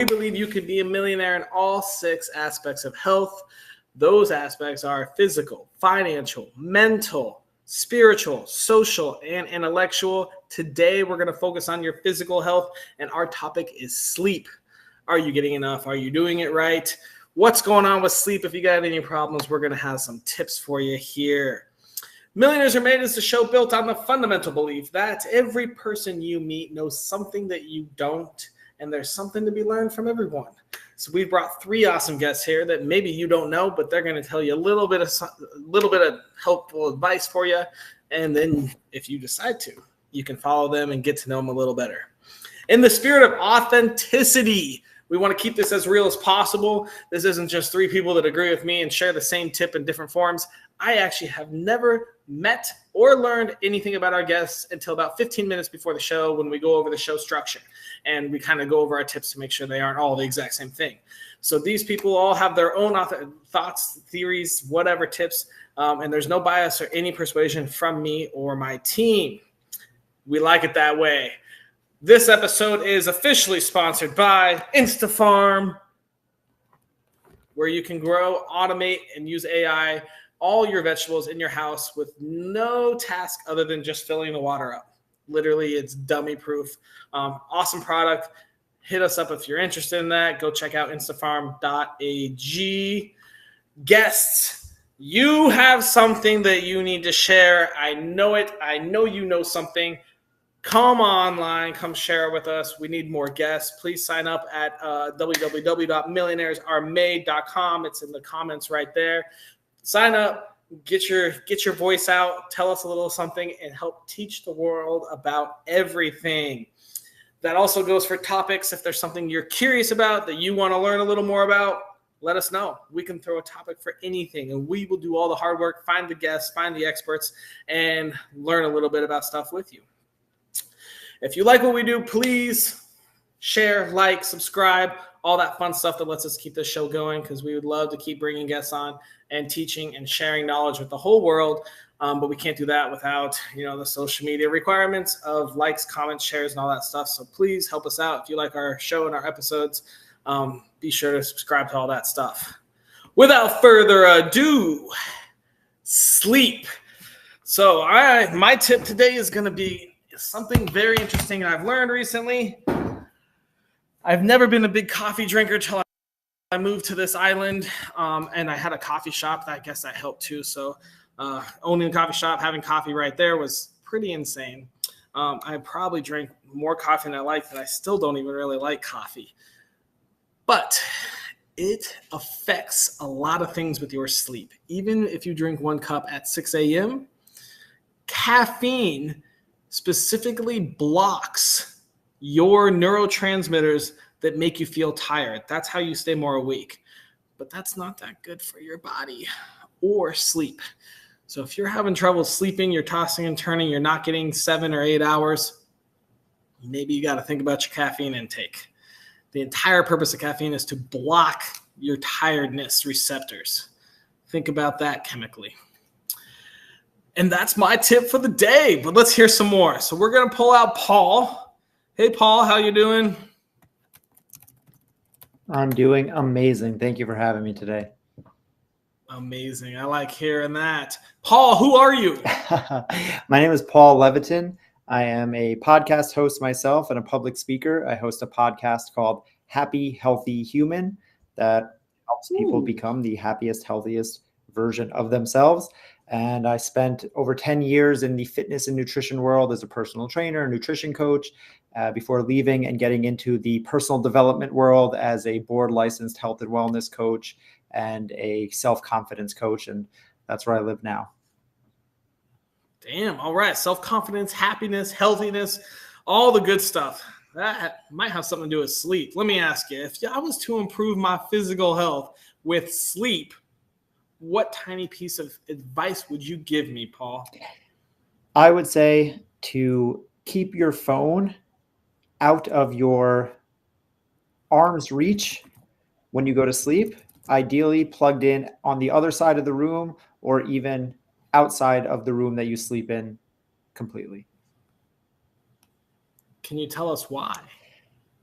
We believe you can be a millionaire in all 6 aspects of health. Those aspects are physical, financial, mental, spiritual, social, and intellectual. Today, we're going to focus on your physical health, and our topic is sleep. Are you getting enough? Are you doing it right? What's going on with sleep? If you got any problems, we're going to have some tips for you here. Millionaires Are Made is the show built on the fundamental belief that every person you meet knows something that you don't, and there's something to be learned from everyone. So we brought 3 awesome guests here that maybe you don't know, but they're going to tell you a little bit of helpful advice for you. And then if you decide to, you can follow them and get to know them a little better. In the spirit of authenticity, we want to keep this as real as possible. This isn't just 3 people that agree with me and share the same tip in different forms. I actually have never met or learned anything about our guests until about 15 minutes before the show when we go over the show structure. And we kind of go over our tips to make sure they aren't all the exact same thing. So these people all have their own thoughts, theories, whatever tips, and there's no bias or any persuasion from me or my team. We like it that way. This episode is officially sponsored by InstaFarm, where you can grow, automate, and use AI all your vegetables in your house with no task other than just filling the water up. Literally, it's dummy proof. Awesome product. Hit us up if you're interested in that. Go check out instafarm.ag. Guests, you have something that you need to share. I know it. I know you know something. Come online, come share it with us. We need more guests. Please sign up at www.millionairesaremade.com. It's in the comments right there. Sign up, get your voice out, tell us a little something, and help teach the world about everything. That also goes for topics. If there's something you're curious about that you want to learn a little more about, let us know. We can throw a topic for anything, and we will do all the hard work, find the guests, find the experts, and learn a little bit about stuff with you. If you like what we do, please share, like, subscribe, all that fun stuff that lets us keep this show going, because we would love to keep bringing guests on and teaching and sharing knowledge with the whole world. But we can't do that without, the social media requirements of likes, comments, shares, and all that stuff. So please help us out. If you like our show and our episodes, be sure to subscribe to all that stuff. Without further ado, sleep. So my tip today is going to be something very interesting I've learned recently. I've never been a big coffee drinker till I moved to this island, and I had a coffee shop. I guess that helped too. So owning a coffee shop, having coffee right there was pretty insane. I probably drank more coffee than I liked, and I still don't even really like coffee. But it affects a lot of things with your sleep. Even if you drink 1 cup at 6 a.m., caffeine specifically blocks your neurotransmitters that make you feel tired. That's how you stay more awake. But that's not that good for your body or sleep. So if you're having trouble sleeping, you're tossing and turning, you're not getting 7 or 8 hours, maybe you got to think about your caffeine intake. The entire purpose of caffeine is to block your tiredness receptors. Think about that chemically. And that's my tip for the day, but let's hear some more. So we're going to pull out Paul. Hey, Paul, how you doing? I'm doing amazing. Thank you for having me today. Amazing. I like hearing that. Paul, who are you? My name is Paul Leviton. I am a podcast host myself and a public speaker. I host a podcast called Happy, Healthy Human that helps people become the happiest, healthiest version of themselves. And I spent over 10 years in the fitness and nutrition world as a personal trainer, nutrition coach, before leaving and getting into the personal development world as a board licensed health and wellness coach and a self-confidence coach. And that's where I live now. Damn. All right. Self-confidence, happiness, healthiness, all the good stuff. That might have something to do with sleep. Let me ask you, if I was to improve my physical health with sleep, what tiny piece of advice would you give me, Paul? I would say to keep your phone out of your arm's reach when you go to sleep, ideally plugged in on the other side of the room or even outside of the room that you sleep in completely. Can you tell us why?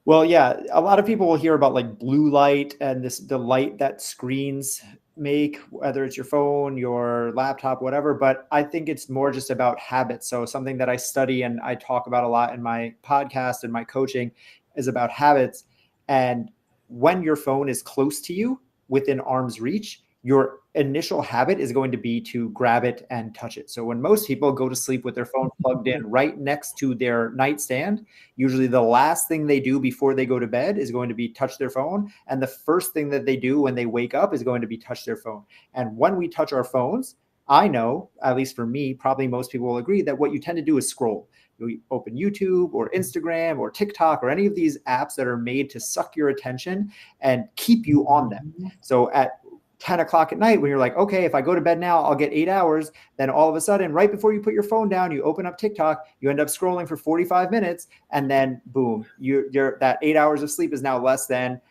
Well, yeah, a lot of people will hear about like blue light and the light that screens make, whether it's your phone, your laptop, whatever. But I think it's more just about habits. So something that I study and I talk about a lot in my podcast and my coaching is about habits. And when your phone is close to you within arm's reach, your initial habit is going to be to grab it and touch it. So when most people go to sleep with their phone plugged in right next to their nightstand, usually the last thing they do before they go to bed is going to be touch their phone. And the first thing that they do when they wake up is going to be touch their phone. And when we touch our phones, I know, at least for me, probably most people will agree that what you tend to do is scroll. You open YouTube or Instagram or TikTok or any of these apps that are made to suck your attention and keep you on them. So at 10 o'clock at night, when you're like, okay, if I go to bed now, I'll get 8 hours. Then all of a sudden, right before you put your phone down, you open up TikTok, you end up scrolling for 45 minutes, and then boom, you're that 8 hours of sleep is now less than.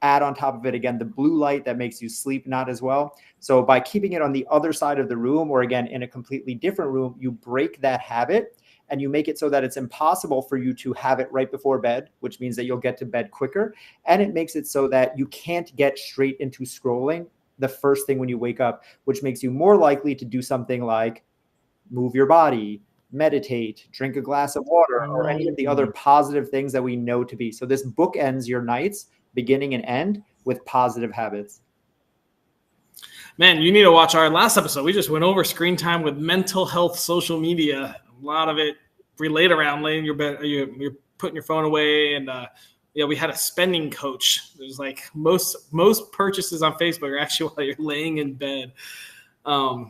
Add on top of it again the blue light that makes you sleep not as well. So by keeping it on the other side of the room, or again in a completely different room, you break that habit and you make it so that it's impossible for you to have it right before bed, which means that you'll get to bed quicker. And it makes it so that you can't get straight into scrolling the first thing when you wake up, which makes you more likely to do something like move your body, meditate, drink a glass of water, or any of the other positive things that we know to be. So this book ends your nights, beginning and end, with positive habits. Man, you need to watch our last episode. We just went over screen time with mental health, social media. A lot of it relate around laying your bed, you're putting your phone away, and we had a spending coach. There's like most purchases on Facebook are actually while you're laying in bed.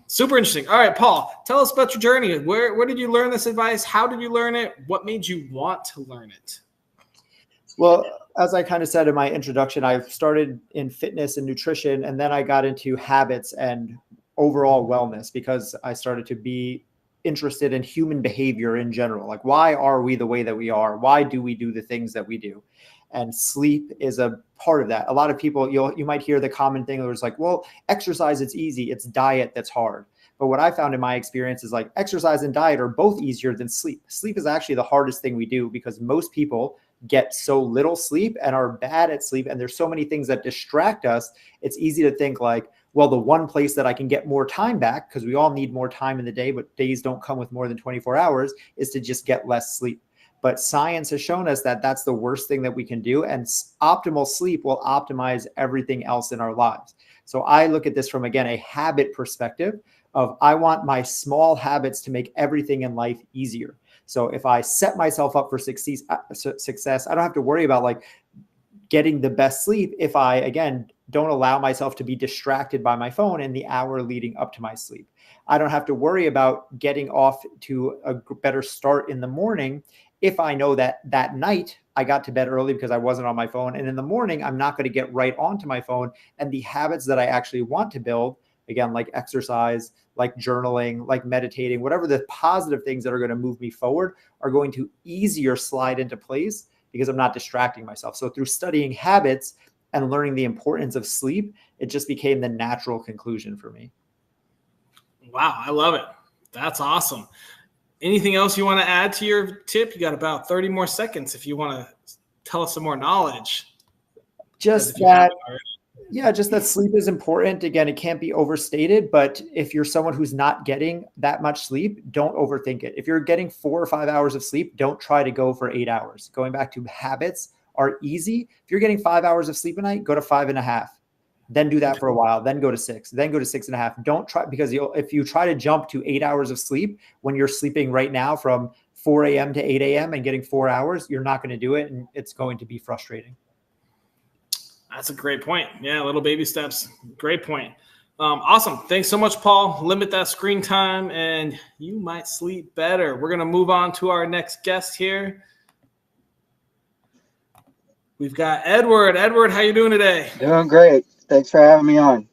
Super interesting. All right, Paul, tell us about your journey. Where did you learn this advice? How did you learn it? What made you want to learn it? Well, as I kind of said in my introduction, I started in fitness and nutrition, and then I got into habits and overall wellness because I started to be interested in human behavior in general. Like, why are we the way that we are? Why do we do the things that we do? And sleep is a part of that. A lot of people, you might hear the common thing where it's like, well, exercise, it's easy. It's diet that's hard. But what I found in my experience is like exercise and diet are both easier than sleep. Sleep is actually the hardest thing we do because most people get so little sleep and are bad at sleep. And there's so many things that distract us. It's easy to think like, well, the one place that I can get more time back, because we all need more time in the day, but days don't come with more than 24 hours, is to just get less sleep. But science has shown us that that's the worst thing that we can do. And optimal sleep will optimize everything else in our lives. So I look at this from, again, a habit perspective of I want my small habits to make everything in life easier. So if I set myself up for success, I don't have to worry about like getting the best sleep if I, again, don't allow myself to be distracted by my phone in the hour leading up to my sleep. I don't have to worry about getting off to a better start in the morning if I know that that night I got to bed early because I wasn't on my phone. And in the morning, I'm not going to get right onto my phone. And the habits that I actually want to build, again, like exercise, like journaling, like meditating, whatever the positive things that are going to move me forward are going to easier slide into place because I'm not distracting myself. So through studying habits and learning the importance of sleep, it just became the natural conclusion for me. Wow, I love it. That's awesome. Anything else you want to add to your tip? You got about 30 more seconds if you want to tell us some more knowledge. Just that, yeah, just that sleep is important. Again, it can't be overstated, but if you're someone who's not getting that much sleep, don't overthink it. If you're getting 4 or 5 hours of sleep, don't try to go for 8 hours. Going back to habits are easy. If you're getting 5 hours of sleep a night, go to 5.5. Then do that for a while, then go to 6, then go to 6.5. Don't try, because if you try to jump to 8 hours of sleep when you're sleeping right now from 4 a.m. to 8 a.m. and getting 4 hours, you're not going to do it. And it's going to be frustrating. That's a great point. Yeah, little baby steps. Great point. Awesome. Thanks so much, Paul. Limit that screen time and you might sleep better. We're going to move on to our next guest here. We've got Edward. Edward, how you doing today? Doing great. Thanks for having me on.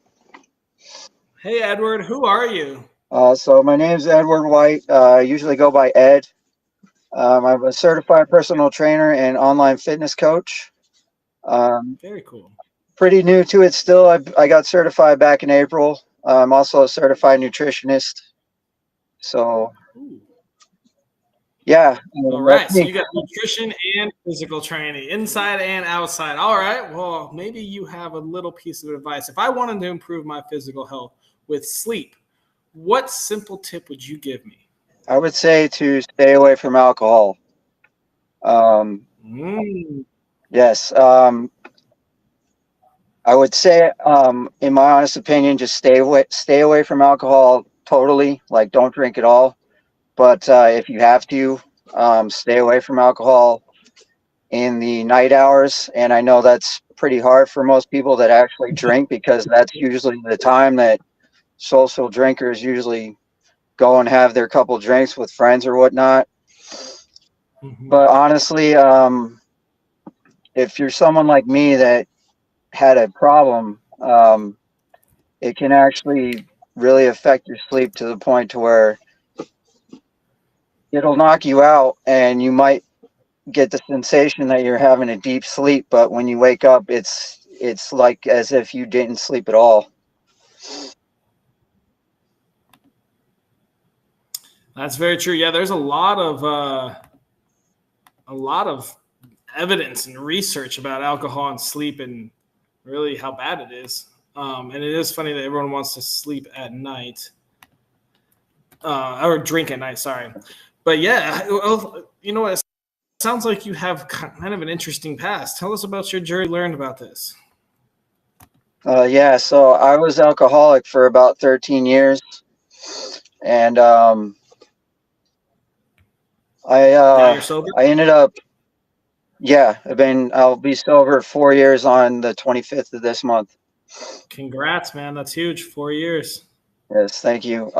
Hey, Edward. Who are you? So my name is Edward White. I usually go by Ed. I'm a certified personal trainer and online fitness coach. Very cool. Pretty new to it still. I got certified back in April. I'm also a certified nutritionist. So, Yeah. All right. So you got nutrition and physical training, inside and outside. All right. Well, maybe you have a little piece of advice. If I wanted to improve my physical health with sleep, what simple tip would you give me? I would say to stay away from alcohol. Um, Mm. yes. I would say, in my honest opinion, just stay away from alcohol totally. Like, don't drink at all. But if you have to, stay away from alcohol in the night hours. And I know that's pretty hard for most people that actually drink, because that's usually the time that social drinkers usually go and have their couple drinks with friends or whatnot. Mhm. But honestly, if you're someone like me that had a problem, it can actually really affect your sleep to the point to where it'll knock you out, and you might get the sensation that you're having a deep sleep, but when you wake up, it's like as if you didn't sleep at all. That's very true. Yeah, there's a lot of evidence and research about alcohol and sleep and really how bad it is. And it is funny that everyone wants to sleep at night or drink at night. Sorry, but yeah, well, you know what? It sounds like you have kind of an interesting past. Tell us about your journey. Learned about this. Yeah, so I was alcoholic for about 13 years, and I Now uh, you're sober. I ended up, yeah, I'll be sober 4 years on the 25th of this month. Congrats, man. That's huge. 4 years. Yes, thank you.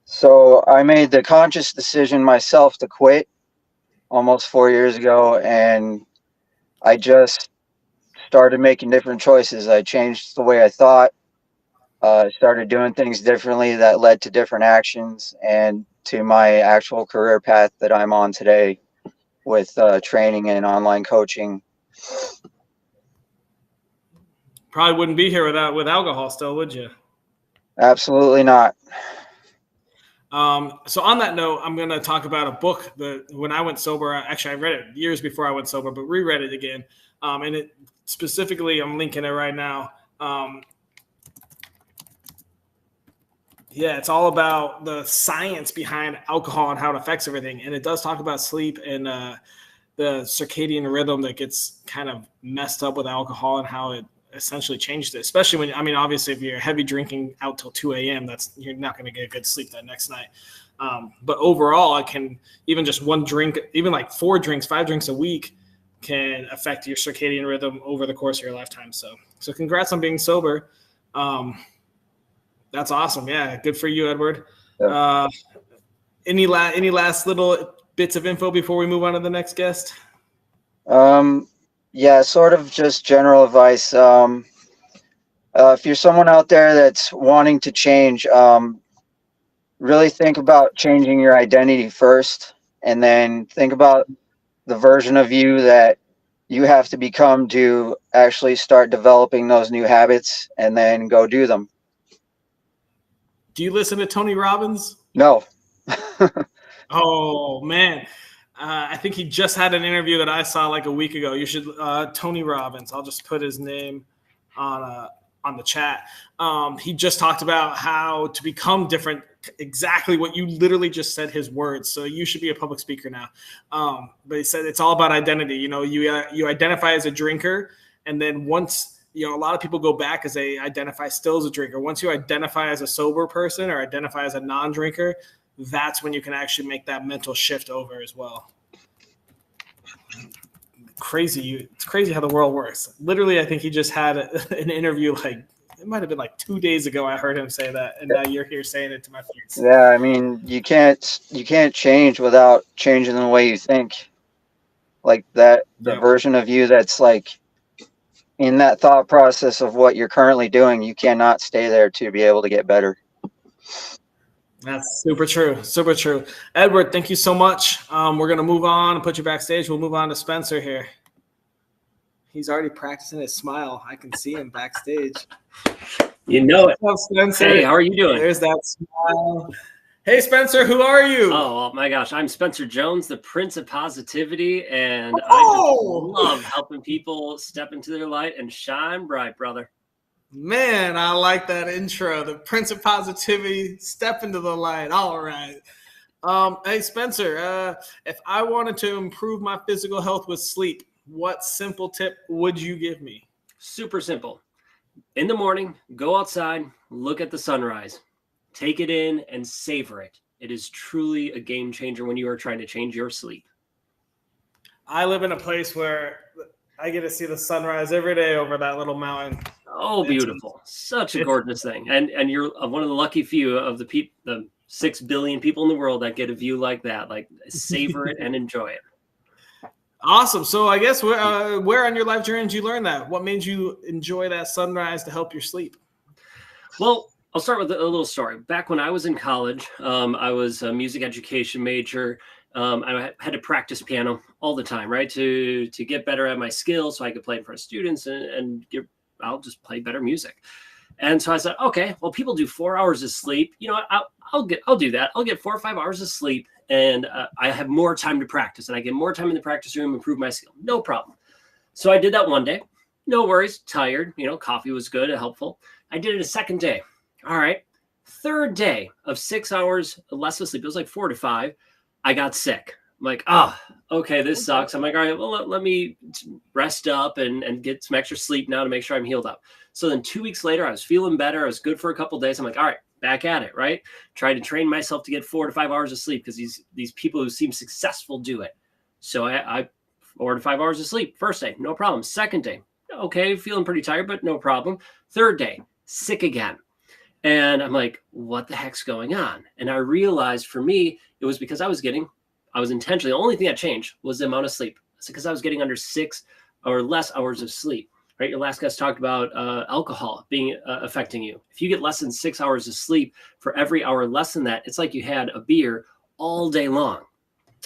So I made the conscious decision myself to quit almost 4 years ago, and I just started making different choices. I changed the way I thought, started doing things differently that led to different actions and to my actual career path that I'm on today with training and online coaching. Probably wouldn't be here with alcohol still, would you? Absolutely not. So on that note, I'm going to talk about a book that when I went sober, actually I read it years before I went sober, but reread it again. And it specifically, I'm linking it right now. Yeah, it's all about the science behind alcohol and how it affects everything. And it does talk about sleep and the circadian rhythm that gets kind of messed up with alcohol and how it essentially changed it. Especially when, I mean, obviously, if you're heavy drinking out till 2 a.m., you're not going to get good sleep that next night. But overall, it can even just one drink, even like 4 drinks, 5 drinks a week can affect your circadian rhythm over the course of your lifetime. So congrats on being sober. That's awesome. Yeah, good for you, Edward. Yeah. Any last little bits of info before we move on to the next guest? Yeah, sort of just general advice. If you're someone out there that's wanting to change, really think about changing your identity first, and then think about the version of you that you have to become to actually start developing those new habits, and then go do them. Do you listen to Tony Robbins? No. Oh man, I think he just had an interview that I saw like a week ago. You should Tony Robbins. I'll just put his name on the chat. He just talked about how to become different. Exactly what you literally just said. His words. So you should be a public speaker now. But he said it's all about identity. You know, you identify as a drinker, and then once a lot of people go back as they identify still as a drinker. Once you identify as a sober person or identify as a non-drinker, that's when you can actually make that mental shift over as well. It's crazy how the world works. Literally, I think he just had an interview like it might have been like 2 days ago. I heard him say that, and now you're here saying it to my face. Yeah, I mean, you can't change without changing the way you think. Like that, the Yep. version of you that's like in that thought process of what you're currently doing, you cannot stay there to be able to get better. That's super true. Super true. Edward, thank you so much. We're going to move on and put you backstage. We'll move on to Spencer here. He's already practicing his smile. I can see him backstage. You know it. What's up, Spencer? Hey, how are you doing? There's that smile. Hey, Spencer, who are you? Oh my gosh, I'm Spencer Jones, the Prince of Positivity, and I Oh! just love helping people step into their light and shine bright, brother. Man, I like that intro. The Prince of Positivity, step into the light. All right. Hey, Spencer, if I wanted to improve my physical health with sleep, what simple tip would you give me? Super simple. In the morning, go outside, look at the sunrise, take it in, and savor it. It is truly a game changer when you are trying to change your sleep. I live in a place where I get to see the sunrise every day over that little mountain. Oh, beautiful. Such a gorgeous thing. And you're one of the lucky few of the 6 billion people in the world that get a view like that. Like, savor it and enjoy it. Awesome. So I guess where on your life journey did you learn that? What made you enjoy that sunrise to help your sleep? Well, I'll start with a little story. Back when I was in college, I was a music education major. I had to practice piano all the time, right? To get better at my skills so I could play in front of students I'll just play better music. And so I said, okay, well, people do 4 hours of sleep. You know, I'll do that. I'll get 4 or 5 hours of sleep, and I have more time to practice, and I get more time in the practice room, improve my skill. No problem. So I did that one day. No worries. Tired. You know, coffee was good, helpful. I did it a second day. All right. Third day of 6 hours less of sleep. It was like 4 to 5. I got sick. I'm like, okay, this sucks. I'm like, all right, well, let me rest up and get some extra sleep now to make sure I'm healed up. So then 2 weeks later, I was feeling better. I was good for a couple of days. I'm like, all right, back at it, right? Trying to train myself to get 4 to 5 hours of sleep because these people who seem successful do it. So I 4 to 5 hours of sleep. First day, no problem. Second day, okay, feeling pretty tired, but no problem. Third day, sick again. And I'm like, what the heck's going on? And I realized for me, it was because I was intentionally, the only thing that changed was the amount of sleep. It's because I was getting under 6 or less hours of sleep, right? Your last guest talked about alcohol being affecting you. If you get less than 6 hours of sleep, for every hour less than that, it's like you had a beer all day long,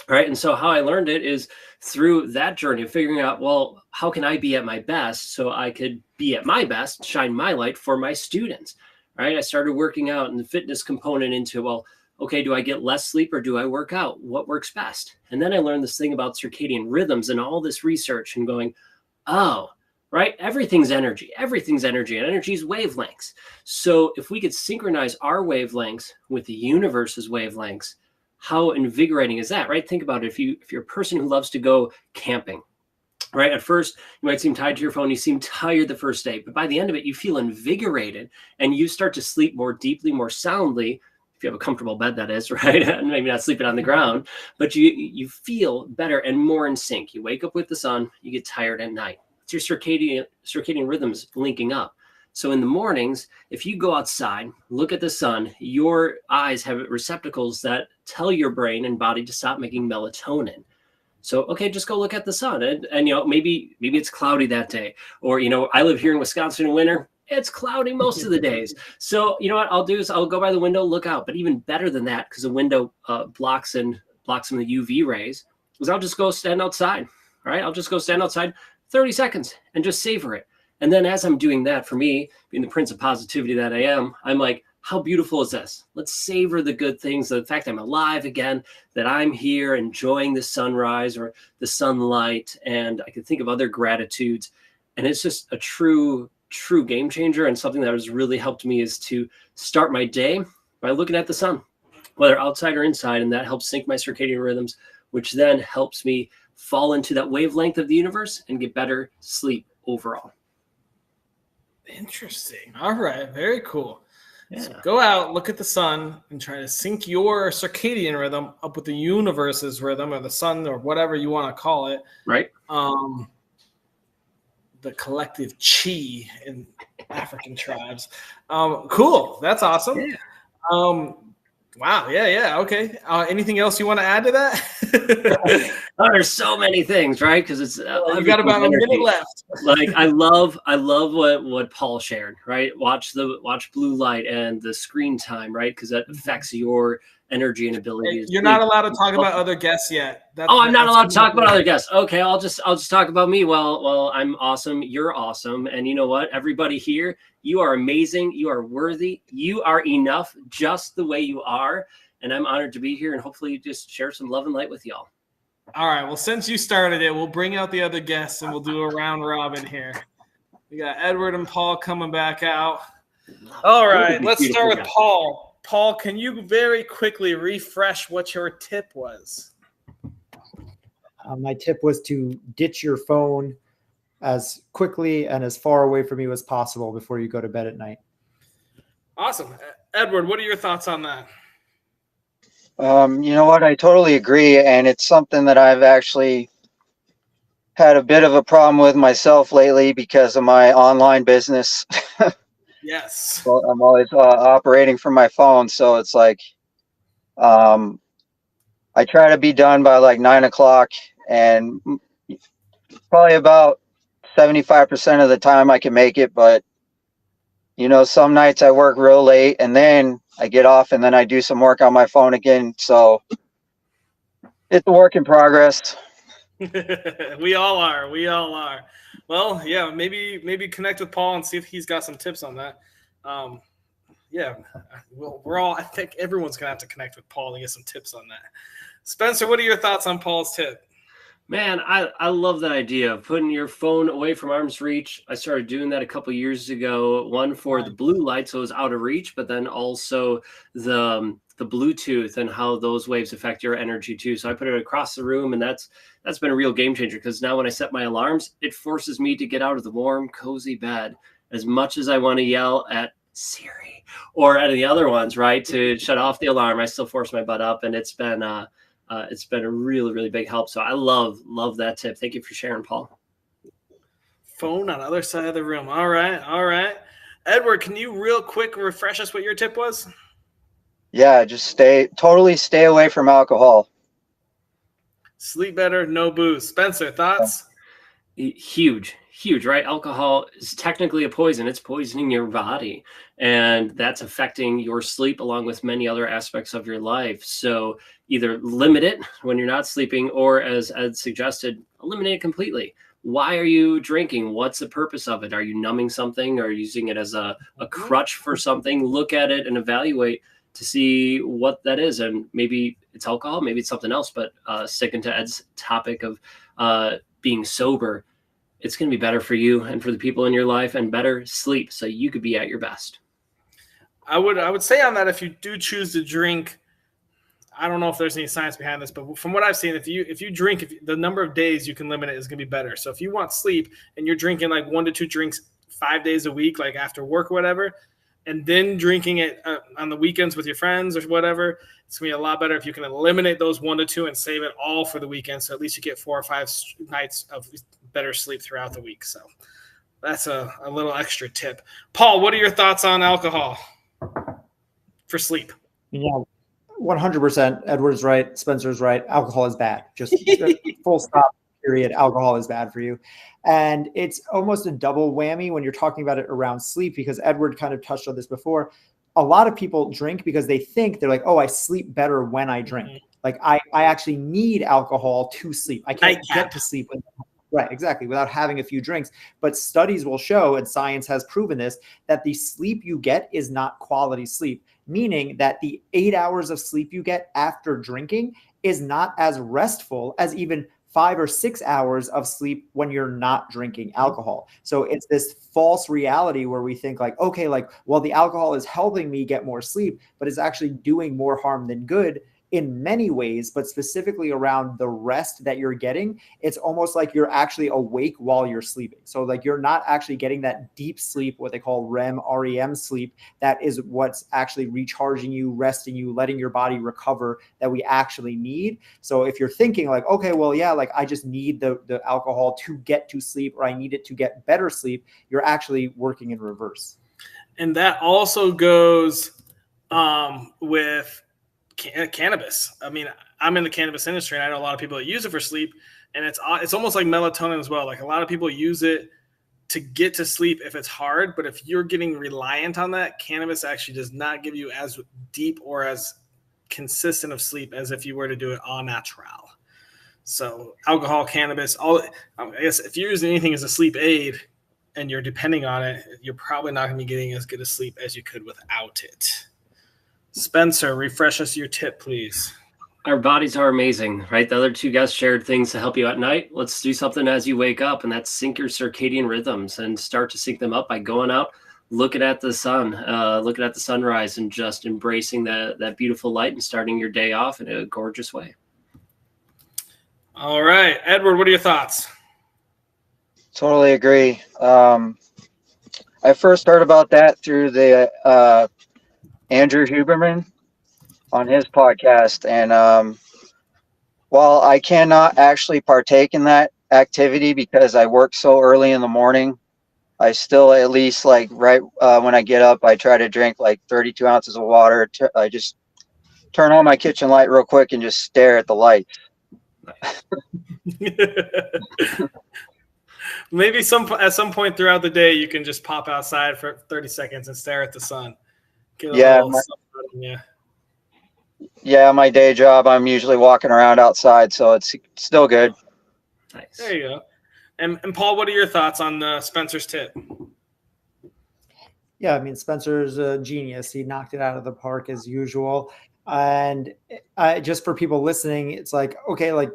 right? And so how I learned it is through that journey of figuring out, well, how can I be at my best so I could be at my best, shine my light for my students, right? I started working out and the fitness component into, well, okay, do I get less sleep or do I work out? What works best? And then I learned this thing about circadian rhythms and all this research and going, oh, right? Everything's energy, and energy is wavelengths. So if we could synchronize our wavelengths with the universe's wavelengths, how invigorating is that, right? Think about it. If you're a person who loves to go camping, right? At first, you might seem tied to your phone. You seem tired the first day, but by the end of it, you feel invigorated and you start to sleep more deeply, more soundly. If you have a comfortable bed, that is, right? Maybe not sleeping on the ground, but you feel better and more in sync. You wake up with the sun, you get tired at night. It's your circadian rhythms linking up. So in the mornings, if you go outside, look at the sun, your eyes have receptacles that tell your brain and body to stop making melatonin. So, okay, just go look at the sun and you know, maybe it's cloudy that day, or, you know, I live here in Wisconsin in winter. It's cloudy most of the days. So, you know what I'll do is I'll go by the window, look out. But even better than that, because the window blocks some of the UV rays, is I'll just go stand outside. All right, I'll just go stand outside 30 seconds and just savor it. And then as I'm doing that, for me, being the Prince of Positivity that I am, I'm like, how beautiful is this? Let's savor the good things, the fact I'm alive again, that I'm here enjoying the sunrise or the sunlight, and I can think of other gratitudes. And it's just a true game changer, and something that has really helped me is to start my day by looking at the sun, whether outside or inside, and that helps sync my circadian rhythms, which then helps me fall into that wavelength of the universe and get better sleep overall. Interesting. All right. Very cool. Yeah. So go out, look at the sun, and try to sync your circadian rhythm up with the universe's rhythm, or the sun, or whatever you want to call it. Right. The collective chi in African tribes. Cool. That's awesome. Yeah. Wow. Yeah. Okay. Anything else you want to add to that? Oh, there's so many things, right? Because it's I've got about a minute left. Like I love what Paul shared, right? Watch blue light and the screen time, right? Because that affects your energy and ability. You're not allowed to talk about other guests yet. I'm not allowed to talk about other guests. Okay, I'll just talk about me. Well, I'm awesome. You're awesome, and you know what? Everybody here, you are amazing. You are worthy. You are enough, just the way you are. and I'm honored to be here and hopefully just share some love and light with y'all. All right. Well, since you started it, we'll bring out the other guests and we'll do a round robin here. We got Edward and Paul coming back out. All right. Let's start with Paul. Paul, can you very quickly refresh what your tip was? My tip was to ditch your phone as quickly and as far away from you as possible before you go to bed at night. Awesome. Edward, what are your thoughts on that? You know what? I totally agree. And it's something that I've actually had a bit of a problem with myself lately because of my online business. Yes. Well, I'm always operating from my phone. So it's like, I try to be done by like 9 o'clock, and probably about 75% of the time I can make it. But, you know, some nights I work real late and then I get off and then I do some work on my phone again. So it's a work in progress. We all are. We all are. Well, yeah, maybe connect with Paul and see if he's got some tips on that. Yeah, well, I think everyone's going to have to connect with Paul to get some tips on that. Spencer, what are your thoughts on Paul's tip? Man, I love that idea of putting your phone away from arm's reach. I started doing that a couple years ago. One for the blue light, so it was out of reach, but then also the Bluetooth and how those waves affect your energy too. So I put it across the room, and that's been a real game changer because now when I set my alarms, it forces me to get out of the warm, cozy bed. As much as I want to yell at Siri or any of the other ones, right, to shut off the alarm, I still force my butt up, and it's been a really, really big help. So I love that tip. Thank you for sharing, Paul. Phone on the other side of the room. All right. Edward, can you real quick refresh us what your tip was? Yeah, just totally stay away from alcohol. Sleep better, no booze. Spencer, thoughts? Huge, right? Alcohol is technically a poison. It's poisoning your body, and that's affecting your sleep along with many other aspects of your life. So either limit it when you're not sleeping, or as Ed suggested, eliminate it completely. Why are you drinking? What's the purpose of it? Are you numbing something or using it as a crutch for something? Look at it and evaluate to see what that is. And maybe it's alcohol, maybe it's something else, but sticking to Ed's topic of being sober, it's going to be better for you and for the people in your life, and better sleep so you could be at your best. I would say on that, if you do choose to drink, I don't know if there's any science behind this, but from what I've seen, if you drink, the number of days you can limit it is going to be better. So if you want sleep and you're drinking like 1 to 2 drinks 5 days a week, like after work or whatever, and then drinking it on the weekends with your friends or whatever, it's going to be a lot better if you can eliminate those 1 to 2 and save it all for the weekend. So at least you get 4 or 5 nights of better sleep throughout the week. So that's a little extra tip. Paul, what are your thoughts on alcohol for sleep? Yeah, 100%. Edward's right. Spencer's right. Alcohol is bad. Just full stop, period. Alcohol is bad for you. And it's almost a double whammy when you're talking about it around sleep, because Edward kind of touched on this before. A lot of people drink because they think they're like, oh, I sleep better when I drink. Mm-hmm. Like I actually need alcohol to sleep. I can't get to sleep. Right, exactly, without having a few drinks. But studies will show, and science has proven this, that the sleep you get is not quality sleep, meaning that the 8 hours of sleep you get after drinking is not as restful as even 5 or 6 hours of sleep when you're not drinking alcohol. So it's this false reality where we think like, okay, like, well, the alcohol is helping me get more sleep, but it's actually doing more harm than good in many ways, but specifically around the rest that you're getting. It's almost like you're actually awake while you're sleeping. So like you're not actually getting that deep sleep, what they call REM sleep. That is what's actually recharging you, resting you, letting your body recover, that we actually need. So if you're thinking like, okay, well, yeah, like I just need the alcohol to get to sleep, or I need it to get better sleep, you're actually working in reverse. And that also goes with cannabis. I mean, I'm in the cannabis industry, and I know a lot of people that use it for sleep, and it's almost like melatonin as well. Like a lot of people use it to get to sleep if it's hard, but if you're getting reliant on that, cannabis actually does not give you as deep or as consistent of sleep as if you were to do it au natural. So alcohol, cannabis, I guess if you're using anything as a sleep aid and you're depending on it, you're probably not going to be getting as good a sleep as you could without it. Spencer, refresh us your tip, please. Our bodies are amazing, right? The other two guys shared things to help you at night. Let's do something as you wake up, and that's sync your circadian rhythms and start to sync them up by going out, looking at the sun, looking at the sunrise, and just embracing that beautiful light and starting your day off in a gorgeous way. All right, Edward, what are your thoughts? Totally agree. I first heard about that through the Andrew Huberman on his podcast, and while I cannot actually partake in that activity because I work so early in the morning, I still at least like right when I get up, I try to drink like 32 ounces of water. I just turn on my kitchen light real quick and just stare at the light. Maybe at some point throughout the day, you can just pop outside for 30 seconds and stare at the sun. Yeah, my day job, I'm usually walking around outside, so it's still good. Nice. There you go. And Paul, what are your thoughts on Spencer's tip? Yeah, I mean, Spencer's a genius. He knocked it out of the park as usual. And just for people listening, it's like, okay, like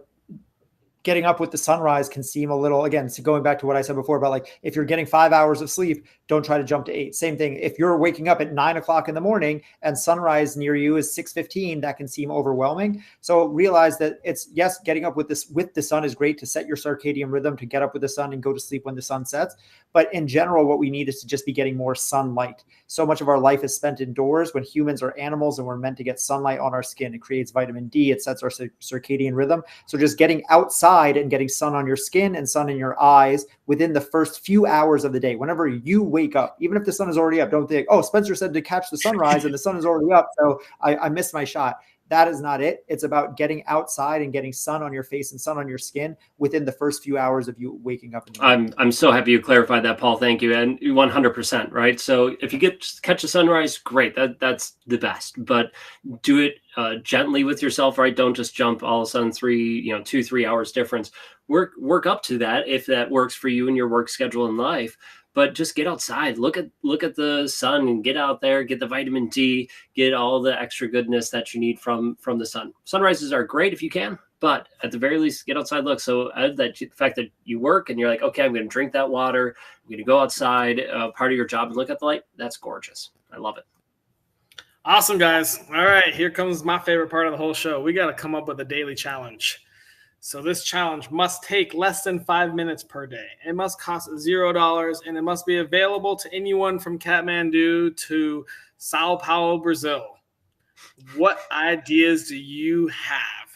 getting up with the sunrise can seem a little, again, so going back to what I said before about like, if you're getting 5 hours of sleep, don't try to jump to 8. Same thing. If you're waking up at 9 o'clock in the morning and sunrise near you is 6:15, that can seem overwhelming. So realize that it's, yes, getting up with the sun is great to set your circadian rhythm, to get up with the sun and go to sleep when the sun sets. But in general, what we need is to just be getting more sunlight. So much of our life is spent indoors when humans are animals and we're meant to get sunlight on our skin. It creates vitamin D. It sets our circadian rhythm. So just getting outside and getting sun on your skin and sun in your eyes within the first few hours of the day, whenever you wake up, even if the sun is already up, don't think, oh, Spencer said to catch the sunrise and the sun is already up, so I missed my shot. That is not it. It's about getting outside and getting sun on your face and sun on your skin within the first few hours of you waking up. I'm so happy you clarified that, Paul. Thank you. And 100%, right? So if you catch the sunrise, great. That's the best. But do it gently with yourself, right? Don't just jump all of a sudden 2-3 hours difference. Work up to that if that works for you in your work schedule in life. But just get outside, look at the sun and get out there, get the vitamin D, get all the extra goodness that you need from the sun. Sunrises are great if you can, but at the very least, get outside, look. So the fact that you work and you're like, okay, I'm going to drink that water, I'm going to go outside, part of your job and look at the light. That's gorgeous. I love it. Awesome, guys. All right, here comes my favorite part of the whole show. We got to come up with a daily challenge. So this challenge must take less than 5 minutes per day. It must cost $0, and it must be available to anyone from Kathmandu to Sao Paulo, Brazil. What ideas do you have?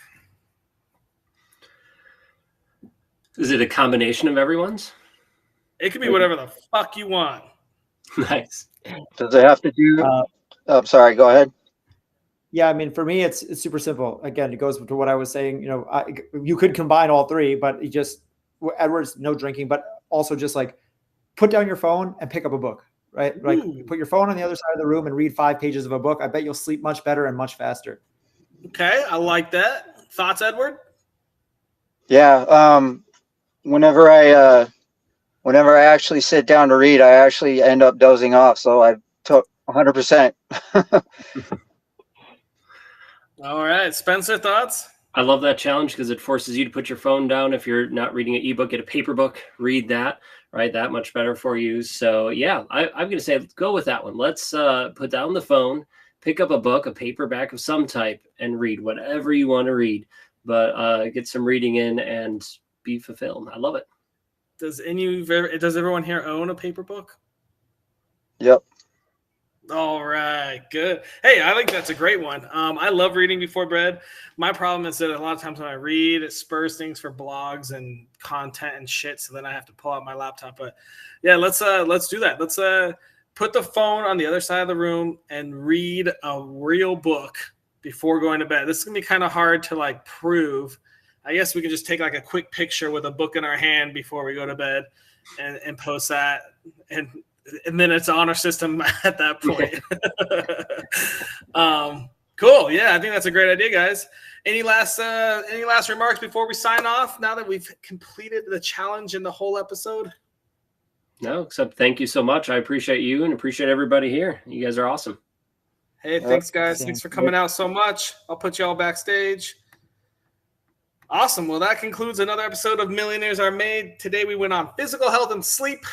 Is it a combination of everyone's? It could be whatever the fuck you want. Nice. Does it have to do? Sorry, go ahead. Yeah, I mean, for me, it's super simple. Again, it goes to what I was saying. You could combine all three, but Edward's no drinking, but also just like put down your phone and pick up a book, right? Like put your phone on the other side of the room and read 5 pages of a book. I bet you'll sleep much better and much faster. Okay, I like that. Thoughts, Edward? Yeah. Whenever I actually sit down to read, I actually end up dozing off. So I took 100%. All right, Spencer, thoughts? I love that challenge because it forces you to put your phone down. If you're not reading an ebook, get a paper book, read that, right? That much better for you. So yeah, I'm going to say, go with that one. Let's put down the phone, pick up a book, a paperback of some type, and read whatever you want to read, but get some reading in and be fulfilled. I love it. Does everyone here own a paper book? Yep. All right, good. Hey, I think that's a great one. I love reading before bed. My problem is that a lot of times when I read, it spurs things for blogs and content and shit. So then I have to pull out my laptop. But yeah, let's do that. Let's put the phone on the other side of the room and read a real book before going to bed. This is gonna be kind of hard to like prove. I guess we can just take like a quick picture with a book in our hand before we go to bed and post that and then it's on our system at that point. Cool. Yeah, I think that's a great idea, guys. Any last remarks before we sign off now that we've completed the challenge in the whole episode? No, except thank you so much. I appreciate you and appreciate everybody here. You guys are awesome. Hey, thanks, guys. Same. Thanks for coming out so much. I'll put you all backstage. Awesome. Well, that concludes another episode of Millionaires Are Made. Today, we went on physical health and sleep.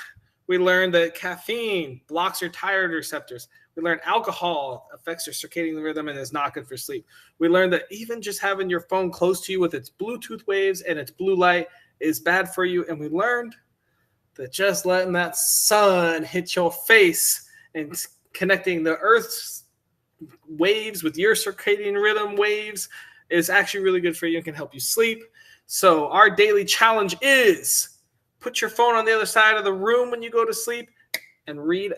We learned that caffeine blocks your thyroid receptors. We learned alcohol affects your circadian rhythm and is not good for sleep. We learned that even just having your phone close to you with its Bluetooth waves and its blue light is bad for you. And we learned that just letting that sun hit your face and connecting the Earth's waves with your circadian rhythm waves is actually really good for you and can help you sleep. So our daily challenge is put your phone on the other side of the room when you go to sleep and read